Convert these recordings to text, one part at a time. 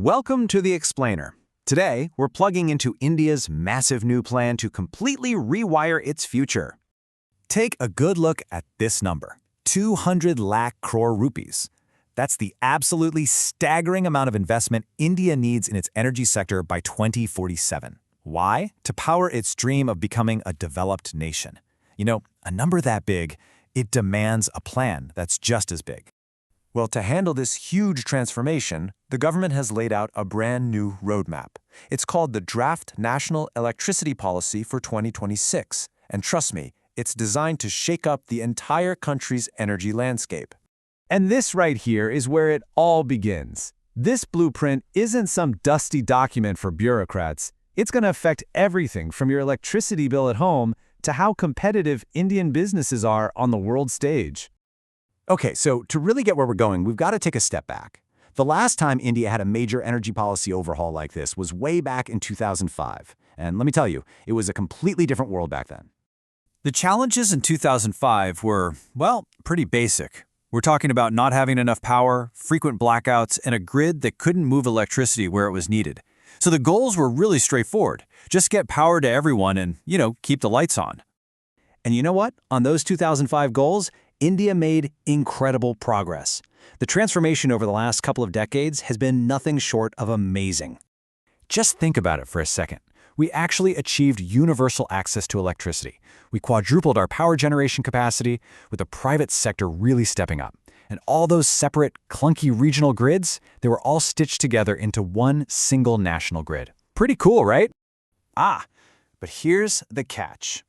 Welcome to The Explainer. Today, we're plugging into India's massive new plan to completely rewire its future. Take a good look at this number, 200 lakh crore rupees. That's the absolutely staggering amount of investment India needs in its energy sector by 2047. Why? To power its dream of becoming a developed nation. You know, a number that big, it demands a plan that's just as big. Well, to handle this huge transformation, the government has laid out a brand new roadmap. It's called the Draft National Electricity Policy for 2026. And trust me, it's designed to shake up the entire country's energy landscape. And this right here is where it all begins. This blueprint isn't some dusty document for bureaucrats. It's going to affect everything from your electricity bill at home to how competitive Indian businesses are on the world stage. Okay, so to really get where we're going, we've got to take a step back. The last time India had a major energy policy overhaul like this was way back in 2005. And let me tell you, it was a completely different world back then. The challenges in 2005 were, well, pretty basic. We're talking about not having enough power, frequent blackouts, and a grid that couldn't move electricity where it was needed. So the goals were really straightforward. Just get power to everyone and, keep the lights on. And you know what? On those 2005 goals, India made incredible progress. The transformation over the last couple of decades has been nothing short of amazing. Just think about it for a second. We actually achieved universal access to electricity. We quadrupled our power generation capacity, with the private sector really stepping up. And all those separate, clunky regional grids, they were all stitched together into one single national grid. Pretty cool, right? But here's the catch.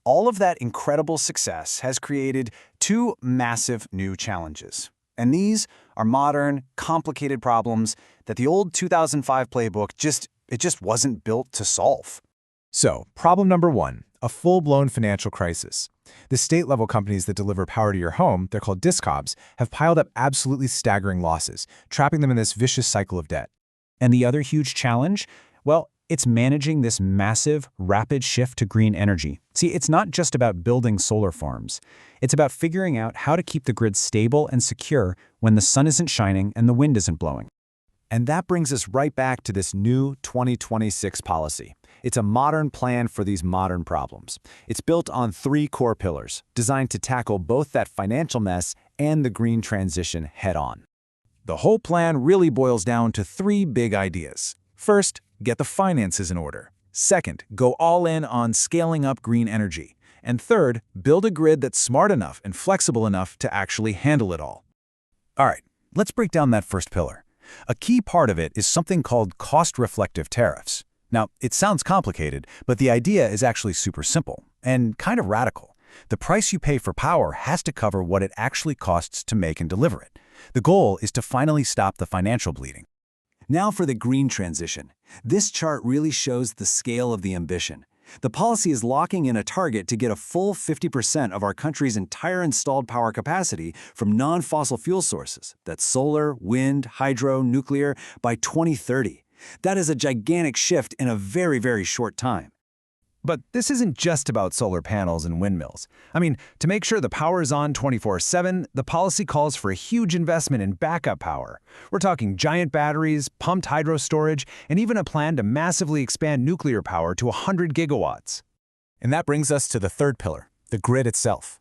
All of that incredible success has created two massive new challenges. And these are modern, complicated problems that the old 2005 playbook just wasn't built to solve. So, problem number one, a full-blown financial crisis. The state-level companies that deliver power to your home, they're called discoms, have piled up absolutely staggering losses, trapping them in this vicious cycle of debt. And the other huge challenge? Well, it's managing this massive, rapid shift to green energy. See, it's not just about building solar farms. It's about figuring out how to keep the grid stable and secure when the sun isn't shining and the wind isn't blowing. And that brings us right back to this new 2026 policy. It's a modern plan for these modern problems. It's built on three core pillars, designed to tackle both that financial mess and the green transition head-on. The whole plan really boils down to three big ideas. First, get the finances in order. Second, go all in on scaling up green energy. And third, build a grid that's smart enough and flexible enough to actually handle it all. All right, let's break down that first pillar. A key part of it is something called cost-reflective tariffs. Now, it sounds complicated, but the idea is actually super simple and kind of radical. The price you pay for power has to cover what it actually costs to make and deliver it. The goal is to finally stop the financial bleeding. Now for the green transition. This chart really shows the scale of the ambition. The policy is locking in a target to get a full 50% of our country's entire installed power capacity from non-fossil fuel sources, that's solar, wind, hydro, nuclear, by 2030. That is a gigantic shift in a very, very short time. But this isn't just about solar panels and windmills. To make sure the power is on 24/7, the policy calls for a huge investment in backup power. We're talking giant batteries, pumped hydro storage, and even a plan to massively expand nuclear power to 100 gigawatts. And that brings us to the third pillar, the grid itself.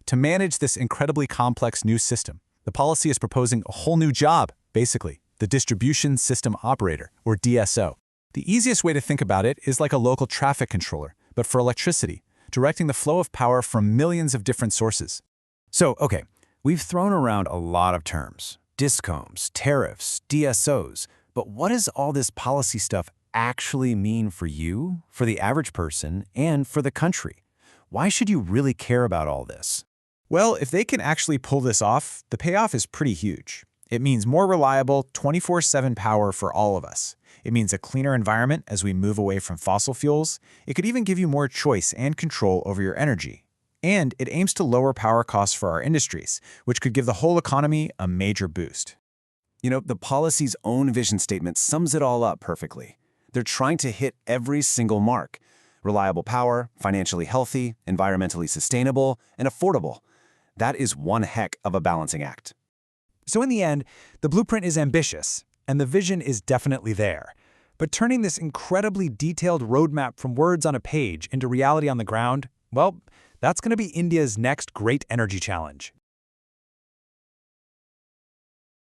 To manage this incredibly complex new system, the policy is proposing a whole new job, basically, the Distribution System Operator, or DSO. The easiest way to think about it is like a local traffic controller, but for electricity, directing the flow of power from millions of different sources. So, okay, we've thrown around a lot of terms. Discoms, tariffs, DSOs, but what does all this policy stuff actually mean for you, for the average person, and for the country? Why should you really care about all this? Well, if they can actually pull this off, the payoff is pretty huge. It means more reliable, 24/7 power for all of us. It means a cleaner environment as we move away from fossil fuels. It could even give you more choice and control over your energy. And it aims to lower power costs for our industries, which could give the whole economy a major boost. The policy's own vision statement sums it all up perfectly. They're trying to hit every single mark. Reliable power, financially healthy, environmentally sustainable, and affordable. That is one heck of a balancing act. So in the end, the blueprint is ambitious, and the vision is definitely there. But turning this incredibly detailed roadmap from words on a page into reality on the ground, well, that's going to be India's next great energy challenge.